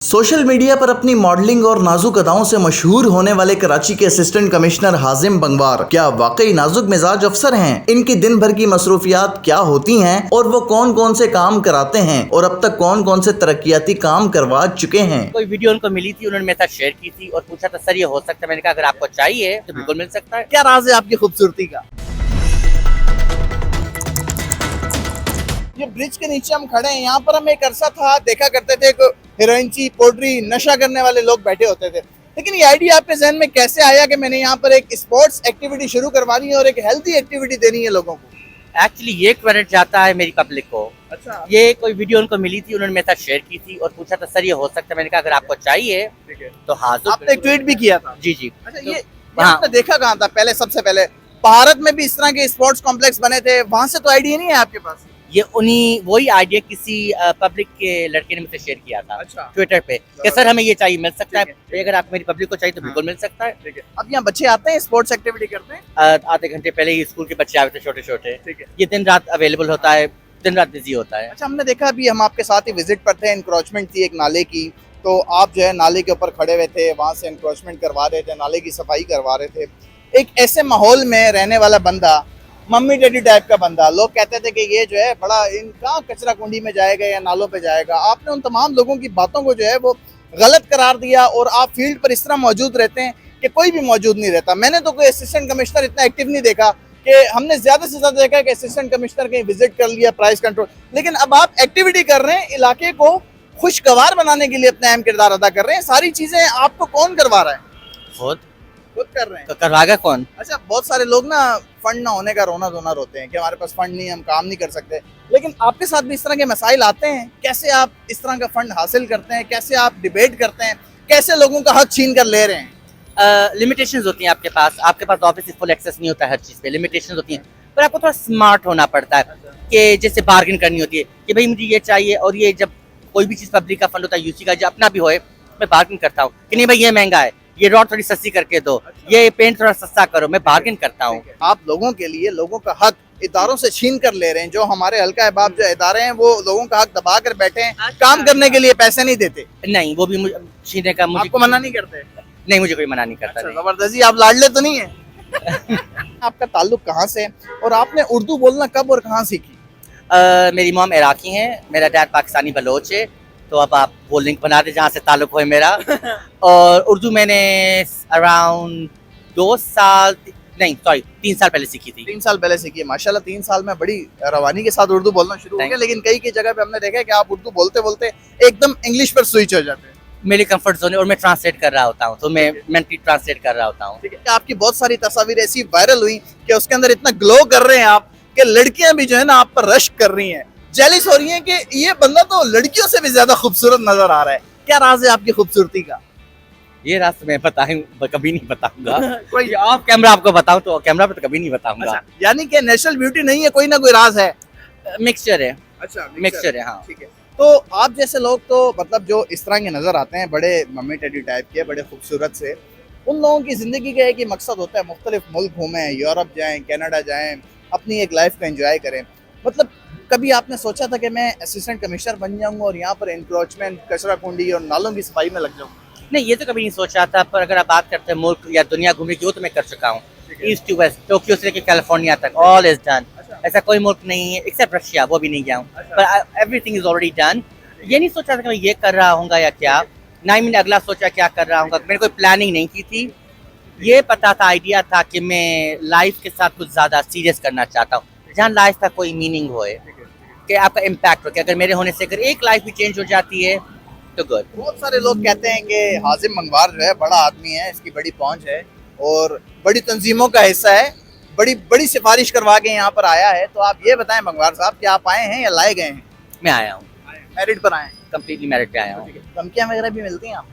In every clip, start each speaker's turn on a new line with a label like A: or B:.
A: Social media पर अपनी modelling और नाजुक अदाओं से मशहूर होने वाले कराची के असिस्टेंट कमिश्नर हाजिम बंगवार क्या वाकई नाजुक मिजाज अफसर हैं? इनकी दिन भर की मसरूफियात क्या होती हैं और वो कौन कौन से काम कराते हैं और अब तक कौन कौन से तरक्याती काम करवा चुके हैं?
B: कोई वीडियो उनको मिली थी, उन्होंने मेरे साथ शेयर की थी और पूछा था सर ये हो सकता है। मैंने कहा अगर आपको चाहिए तो बिल्कुल मिल सकता है।
C: क्या राज है आपकी खूबसूरती का? ये ब्रिज के नीचे हम खड़े हैं, यहाँ पर हम एक अरसा था देखा करते थे हीरोइनची, पोल्ट्री, नशा करने वाले लोग बैठे होते थे। लेकिन ये आइडिया आपके जहन में कैसे आया कि मैंने यहाँ पर एक स्पोर्ट्स एक्टिविटी शुरू करवानी है और एक हेल्थी एक्टिविटी देनी है लोगों को?
B: एक्चुअली ये क्रेडिट जाता है मेरी पब्लिक को।
C: अच्छा,
B: ये कोई वीडियो उनको मिली थी, उन्होंने मेरे साथ शेयर की थी और पूछा था सर ये हो सकता है। मैंने कहा अगर आपको चाहिए तो हाजिर।
C: आपने एक ट्वीट भी किया था।
B: जी जी।
C: अच्छा,
B: तो
C: ये
B: हाँ।
C: आपने देखा कहाँ था? पहले सबसे पहले भारत में भी इस तरह के स्पोर्ट्स कॉम्प्लेक्स बने थे, वहां से तो आइडिया नहीं है आपके पास?
B: ये वही आइडिया किसी पब्लिक के लड़के ने मुझसे शेयर किया था
C: अच्छा,
B: ट्विटर पे कि सर हमें ये चाहिए, मिल सकता है।
C: ठीक
B: तो अगर आप मेरी पब्लिक को चाहिए तो बिल्कुल मिल सकता है।
C: ठीक है। अब यहाँ बच्चे आते हैं, स्पोर्ट्स एक्टिविटी करते हैं।
B: आधे घंटे पहले ही स्कूल के बच्चे आए थे, छोटे छोटे।
C: ठीक है।
B: ये दिन रात अवेलेबल होता है, दिन रात बिजी होता है।
C: अच्छा, हमने देखा अभी हम आपके साथ ही विजिट पर थे, इंक्रोचमेंट थी एक नाले की, तो आप जो है नाले के ऊपर खड़े हुए थे, वहाँ से इंक्रोचमेंट करवा रहे थे, नाले की सफाई करवा रहे थे। एक ऐसे माहौल में रहने वाला बंदा, मम्मी डैडी टाइप का बंदा, लोग कहते थे कि ये जो है बड़ा इनका कचरा कुंडी में जाएगा या नालों पे जाएगा। आपने उन तमाम लोगों की बातों को जो है वो गलत करार दिया और आप फील्ड पर इस तरह मौजूद रहते हैं कि कोई भी मौजूद नहीं रहता। मैंने तो कोई असिस्टेंट कमिश्नर इतना एक्टिव नहीं देखा, कि हमने ज्यादा से ज्यादा देखा कि असिस्टेंट कमिश्नर कहीं विजिट कर लिया, प्राइस कंट्रोल। लेकिन अब आप एक्टिविटी कर रहे हैं, इलाके को खुशगवार बनाने के लिए अपना अहम किरदार अदा कर रहे हैं। सारी चीजें आपको कौन करवा रहा है?
B: खुद
C: खुद कर रहे हैं।
B: तो करवाएगा कौन?
C: अच्छा, बहुत सारे लोग ना फंड ना होने का रोना धोना रोते हैं कि हमारे पास फंड नहीं, हम काम नहीं कर सकते। लेकिन आपके साथ भी इस तरह के मसाइल आते हैं, कैसे आप इस तरह का फंड हासिल करते हैं, कैसे आप डिबेट करते हैं, कैसे लोगों का हक छीन कर ले रहे हैं?
B: लिमिटेशंस होती हैं आपके पास ऑब्वियसली फुल एक्सेस नहीं होता है हर चीज़ पे, लिमिटेशंस होती हैं। पर आपको थोड़ा स्मार्ट होना पड़ता है कि जैसे बार्गेन करनी होती है कि भाई मुझे ये चाहिए, और ये जब कोई भी चीज़ पब्लिक का फंड होता है, यूसी का, जब अपना भी होए, मैं बार्गेन करता हूँ कि नहीं भाई ये महंगा है, ये रॉड थोड़ी सस्ती करके दो, ये पेंट थोड़ा सस्ता करो, मैं बार्गेन करता हूँ।
C: आप लोगों के लिए लोगों का हक इदारों से छीन कर ले रहे हैं। जो हमारे हल्का अहबाब जो इदारे हैं वो लोगों का हक दबा कर बैठे हैं, काम करने के लिए पैसे नहीं देते।
B: नहीं, वो भी छीनने का मुझे
C: आपको मना नहीं करते?
B: नहीं, मुझे कोई मना नहीं करता।
C: अच्छा, जबरदस्ती आप लाडले तो नहीं है? आपका ताल्लुक कहाँ से है और आपने उर्दू बोलना कब और कहाँ सीखी?
B: मेरी मॉम इराकी हैं, मेरा डैड पाकिस्तानी बलोच है। तो अब आप वो लिंक बना दे जहाँ से ताल्लुक हो मेरा। और उर्दू मैंने अराउंड 3 साल पहले सीखी थी।
C: 3 साल पहले सीखी है। माशाल्लाह, 3 साल में बड़ी रवानी के साथ उर्दू बोलना शुरू हो गया। लेकिन कई की जगह पे हमने देखा है कि आप उर्दू बोलते बोलते एकदम इंग्लिश पर स्विच हो जाते हैं।
B: मेरी कंफर्ट जोन है और मैं ट्रांसलेट कर रहा होता हूँ, तो मैं मेंटली ट्रांसलेट कर रहा होता हूँ।
C: ठीक है। आपकी बहुत सारी तस्वीरें ऐसी वायरल हुई कि उसके अंदर इतना ग्लो कर रहे हैं आप कि लड़कियां भी जो है ना आप पर रश कर रही हैं, जेलिस हो रही हैं कि ये बंदा तो लड़कियों से भी ज्यादा खूबसूरत नजर आ रहा है। क्या राज है आपकी खूबसूरती का?
B: ये रास्ते मैं कभी नहीं बताऊंगा।
C: कोई
B: ऑफ कैमरा आपको बताऊं तो कैमरा पे तो कभी नहीं बताऊंगा।
C: अच्छा, यानी कि नेचुरल ब्यूटी नहीं है, कोई ना कोई राज है।
B: मिक्सचर है।
C: अच्छा,
B: मिक्सचर है, हाँ।
C: ठीक है। तो आप जैसे लोग तो मतलब जो इस तरह के नजर आते हैं, बड़े मम्मी डैडी टाइप के, बड़े खूबसूरत से, उन लोगों की जिंदगी का एक ही मकसद होता है, मुख्तलिफ मुल्क घूमें, यूरोप जाएं, कनाडा जाएं, अपनी एक लाइफ को एंजॉय करें। मतलब कभी आपने सोचा था कि मैं असिस्टेंट कमिश्नर बन जाऊंगा और यहाँ पर इंक्रोचमेंट, कचरा कुंडी और नालों की सफाई में लग जाऊंगा?
B: नहीं, ये तो कभी नहीं सोचा था। पर अगर आप बात करते हैं मुल्क या दुनिया घूमने की, वो तो मैं कर चुका हूँ। ईस्ट टू वेस्ट, टोक्यो से लेकर कैलिफोर्निया तक, ऑल इज डन। ऐसा कोई मुल्क नहीं है एक्सेप्ट रशिया, वो भी नहीं गया हूँ। पर एवरीथिंग इज ऑलरेडी डन। ये नहीं सोचा था कि मैं ये कर रहा हूँ या क्या, ना ही मैंने अगला सोचा क्या कर रहा हूँ। मैंने कोई प्लानिंग नहीं की थी। ये पता था, आइडिया था कि मैं लाइफ के साथ कुछ ज़्यादा सीरियस करना चाहता हूँ, जहाँ लाइफ का कोई मीनिंग होए, कि आपका इम्पैक्ट हो, कि अगर मेरे होने से अगर एक लाइफ भी चेंज हो जाती है तो गुड।
C: बहुत सारे लोग कहते हैं कि हाजिम बंगवार जो है बड़ा आदमी है, इसकी बड़ी पहुंच है और बड़ी तंजीमों का हिस्सा है, बड़ी बड़ी सिफारिश करवा के यहाँ पर आया है। तो आप ये बताएं बंगवार साहब कि आप आए हैं या लाए गए हैं?
B: मैं आया हूँ,
C: मैरिड पर आए हैं?
B: कम्प्लीटली मैरिड पे आया हूँ।
C: धमकियाँ वगैरह भी मिलती हैं आप?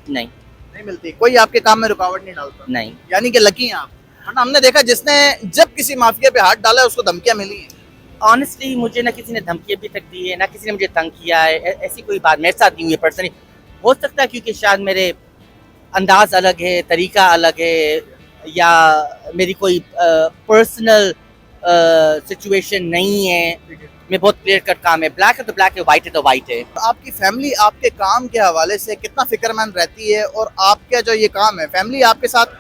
B: नहीं
C: नहीं मिलती, कोई आपके काम में रुकावट नहीं डालता?
B: नहीं।
C: यानी कि लकी हैं आप। वरना हमने देखा जिसने जब किसी माफिया पे हाथ डाला है उसको धमकियाँ मिली हैं।
B: ऑनेस्टली मुझे ना किसी ने धमकी अभी तक दी है, ना किसी ने मुझे तंग किया है। ऐसी कोई बात मेरे साथ नहीं हुई है पर्सनली। हो सकता है क्योंकि शायद मेरे अंदाज अलग है, तरीका अलग है, या मेरी कोई पर्सनल सिचुएशन नहीं है में बहुत क्लियर कट काम है, ब्लैक है तो ब्लैक है, वाइट है तो वाइट है।
C: आपकी फैमिली आपके काम के हवाले से कितना फिक्रमंद रहती है, और आपका जो ये काम है फैमिली आपके साथ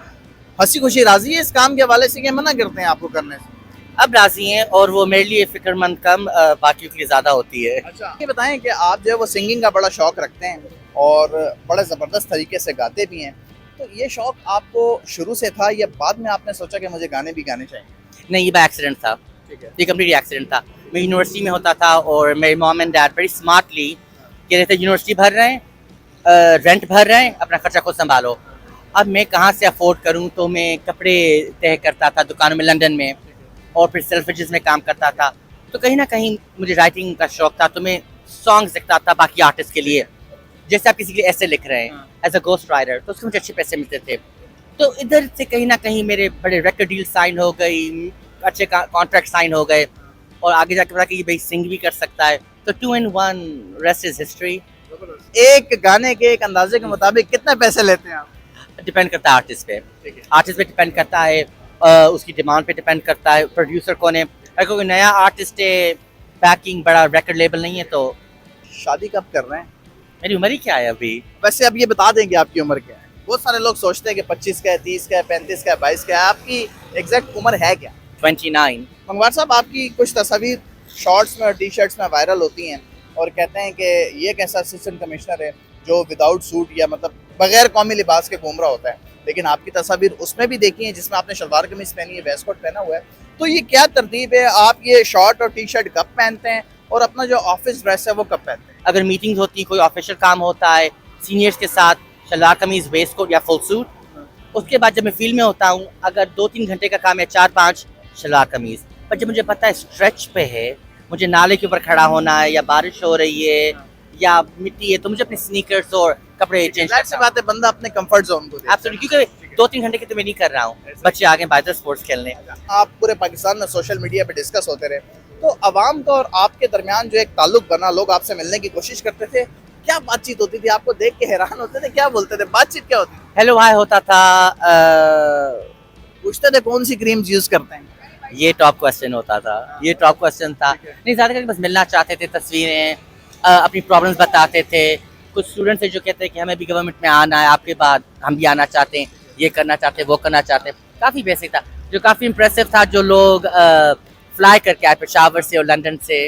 C: हंसी खुशी राजी है इस काम के हवाले से, क्या मना करते हैं आपको करने से?
B: अब राजी हैं, और वो मेरे लिए फिक्रमंद कम बाकियों के लिए ज़्यादा होती है।
C: अच्छा, ये बताएं कि आप जो है वो सिंगिंग का बड़ा शौक रखते हैं और बड़े ज़बरदस्त तरीके से गाते भी हैं, तो ये शौक आपको शुरू से था या बाद में आपने सोचा कि मुझे गाने भी गाने चाहिए?
B: नहीं, ये बाय एक्सीडेंट था,
C: ठीक है।
B: ये कम्प्लीटली एक्सीडेंट था। मैं यूनिवर्सिटी में होता था और मेरे mom and dad very smartly कह रहे थे यूनिवर्सिटी भर रहे हैं, रेंट भर रहे हैं, अपना खर्चा खुद संभालो। अब मैं कहाँ से अफोर्ड करूँ, तो मैं कपड़े तय करता था दुकानों में लंदन में, और फिर सेल्फरिजेस में काम करता था। तो कहीं ना कहीं मुझे राइटिंग का शौक था, तो मैं सॉन्ग्स लिखता था बाकी आर्टिस्ट के लिए, जैसे आप किसी के लिए ऐसे लिख रहे हैं एज अ गोस्ट राइटर, तो उसके मुझे अच्छे पैसे मिलते थे। तो इधर से कहीं ना कहीं मेरे बड़े रिकॉर्ड डील साइन हो गई, अच्छे कॉन्ट्रैक्ट साइन हो गए, और आगे जाके पता कि भाई सिंग भी कर सकता है, तो 2 in 1 रेस्ट इज हिस्ट्री।
C: एक गाने के एक अंदाजे के मुताबिक कितने पैसे लेते हैं आप?
B: डिपेंड करता है आर्टिस्ट पे, आर्टिस्ट पे डिपेंड करता है, उसकी डिमांड पे डिपेंड करता है, प्रोड्यूसर कौन है। अगर कोई नया आर्टिस्ट है, बैकिंग बड़ा रिकॉर्ड लेबल नहीं है, तो
C: शादी कब कर रहे हैं?
B: मेरी उम्र ही क्या है अभी।
C: वैसे अब ये बता देंगे आपकी उम्र क्या है? बहुत सारे लोग सोचते हैं कि 25 का है, 30 का है, 35 का है, 22 का है, आपकी एग्जैक्ट उम्र है क्या?
B: 29।
C: मंगवार साहब, आपकी कुछ तस्वीर शॉर्ट्स में और टी शर्ट्स में वायरल होती हैं और कहते हैं कि ये एक ऐसा असिस्टेंट कमिश्नर है जो विदाउट सूट या मतलब बगैर कौमी लिबास के घूम रहा होता है, लेकिन आपकी तस्वीर उसमें भी देखी है जिसमें आपने शलवार कमीज पहनी है, वेस्ट कोट पहना हुआ है, तो ये क्या तरतीब है? आप ये शॉर्ट और टी शर्ट कब पहनते हैं और अपना जो ऑफिस ड्रेस है वो कब पहनते हैं?
B: अगर मीटिंग्स होती हैं, कोई ऑफिशियल काम होता है सीनियर्स के साथ, शलवार कमीज, वेस्ट कोट या फुल सूट। उसके बाद जब मैं फील्ड में होता हूँ, अगर 2-3 घंटे का काम है, 4-5 शलवार कमीज। पर जब मुझे पता है स्ट्रेच पे है, मुझे नाले के ऊपर खड़ा होना है, या बारिश हो रही है या मिट्टी है, तो मुझे अपने स्नीकर्स और कपड़े चेंज
C: जाहिर सी बात है, बंदा अपने कंफर्ट जोन को
B: एब्सोल्युटली, क्योंकि 2-3 घंटे की तो मैं नहीं कर रहा हूँ, बच्चे आ गए बाहर स्पोर्ट्स खेलने।
C: आप पूरे पाकिस्तान में सोशल मीडिया पे डिस्कस होते रहे, तो अवाम का और आपके दरमियान जो एक ताल्लुक बना, लोग आपसे मिलने की कोशिश करते थे, क्या बातचीत होती थी? आपको देख के हैरान होते थे, क्या बोलते थे, बातचीत क्या होती थी?
B: हेलो हाय होता था,
C: पूछते थे कौन सी क्रीम्स यूज करते हैं?
B: ये टॉप क्वेश्चन होता था, ये टॉप क्वेश्चन था। नहीं, ज़्यादा करके बस मिलना चाहते थे, तस्वीरें, अपनी प्रॉब्लम्स बताते थे। कुछ स्टूडेंट्स हैं जो कहते हैं कि हमें भी गवर्नमेंट में आना है, आपके बाद हम भी आना चाहते हैं, ये करना चाहते हैं, वो करना चाहते हैं। काफ़ी बेसिक था, जो काफ़ी इंप्रेसिव था, जो लोग फ्लाई करके आए पेशावर से और लंदन से,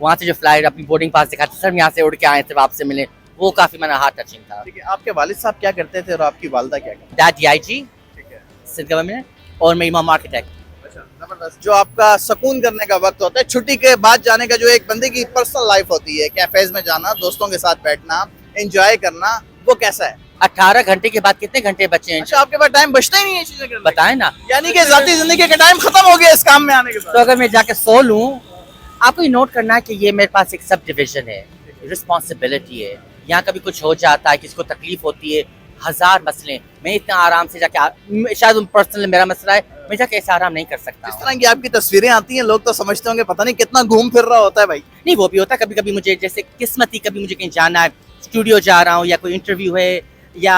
B: वहाँ से जो फ्लाई अपनी बोर्डिंग पास दिखाते, सर यहाँ से उड़ के आए थे, आपसे मिले, वो काफ़ी मना हार्ट टचिंग था।
C: ठीक है, आपके वालिद साहब क्या करते थे और आपकी वालदा क्या करती
B: डैड DIG
C: ठीक है?
B: सिंध गवर्नमेंट, और मेरी मॉम आर्किटेक्ट।
C: अच्छा, जबरदस्त। जो आपका सुकून करने का वक्त होता है, छुट्टी के बाद जाने का, जो एक बंदे की पर्सनल लाइफ होती है, कैफेज में जाना, दोस्तों के साथ बैठना, एंजॉय करना, वो कैसा है?
B: 18 घंटे के बाद कितने घंटे बचे हैं?
C: अच्छा, आपके पास टाइम बचता ही नहीं है चीजें करने का?
B: बताएं ना।
C: यानी कि जाती जिंदगी का टाइम खत्म हो गया इस काम में आने के बाद?
B: तो अगर मैं जाके सो लूँ, आपको ये नोट करना है कि ये मेरे पास एक सब डिविजन है, रिस्पॉन्सिबिलिटी है। यहाँ कभी कुछ हो जाता है, किसी को तकलीफ होती है, 1000 मसले, मैं इतना आराम से जाके, शायद पर्सनल मेरा मसला है, मैं जाके ऐसा आराम नहीं कर सकता।
C: जिस तरह की आपकी तस्वीरें आती हैं, लोग तो समझते होंगे पता नहीं कितना घूम फिर रहा होता है भाई।
B: नहीं, वो भी होता है, कभी कभी मुझे जैसे किस्मती, कभी मुझे कहीं जाना है, स्टूडियो जा रहा हूँ, या कोई इंटरव्यू है, या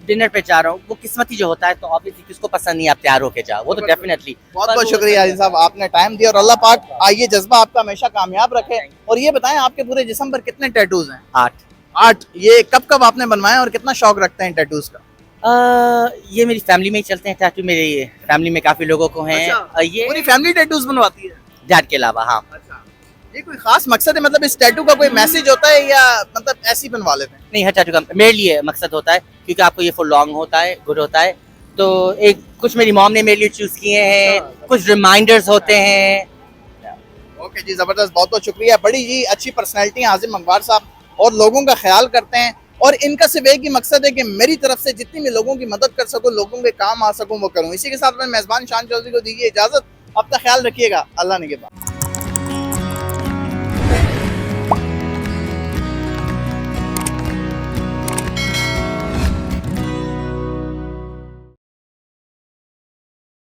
B: डिनर पे जा रहा हूँ, वो किस्मती जो होता है, तो ऑब्वियसली किसको पसंद नहीं, आप तैयार होके जाओ, वो तो डेफिनेटली।
C: बहुत बहुत शुक्रिया आदिल साहब, आपने टाइम दिया, और अल्लाह पाक आइए जज्बा आपका हमेशा कामयाब रखे। और ये बताएं, आपके पूरे जिस्म पर कितने टैटूज हैं? 8। ये कब कब आपने बनवाए और कितना शौक रखते हैं टैटूज का?
B: ये मेरी फैमिली में ही चलते हैं टैटू, मेरी फैमिली में काफी लोगों को हैं।
C: अच्छा,
B: ये
C: पूरी फैमिली टैटूज बनवाती है?
B: डैड के अलावा, हाँ।
C: अच्छा, ये कोई खास मकसद है, मतलब इस टैटू का कोई मैसेज होता है या मतलब ऐसे ही बनवा लेते हैं?
B: नहीं, हर टैटू का मेरे लिए मकसद होता है, क्योंकि आपको ये फुल लॉन्ग होता है, गुड होता है। तो एक कुछ मेरी मॉम ने मेरे लिए चूज किए हैं, कुछ रिमाइंडर्स होते हैं।
C: ओके जी, जबरदस्त, बहुत बहुत शुक्रिया। बड़ी जी अच्छी पर्सनैलिटी हैं हाजिम मंगवार साहब, और लोगों का ख्याल करते हैं, और इनका सिर्फ एक ही मकसद है कि मेरी तरफ से जितनी भी लोगों की मदद कर सकूं, लोगों के काम आ सकूं, वो करूं। इसी के साथ मैं मेजबान शान चौधरी को दीजिए इजाजत। अपना ख्याल रखिएगा, अल्लाह ने के बाद।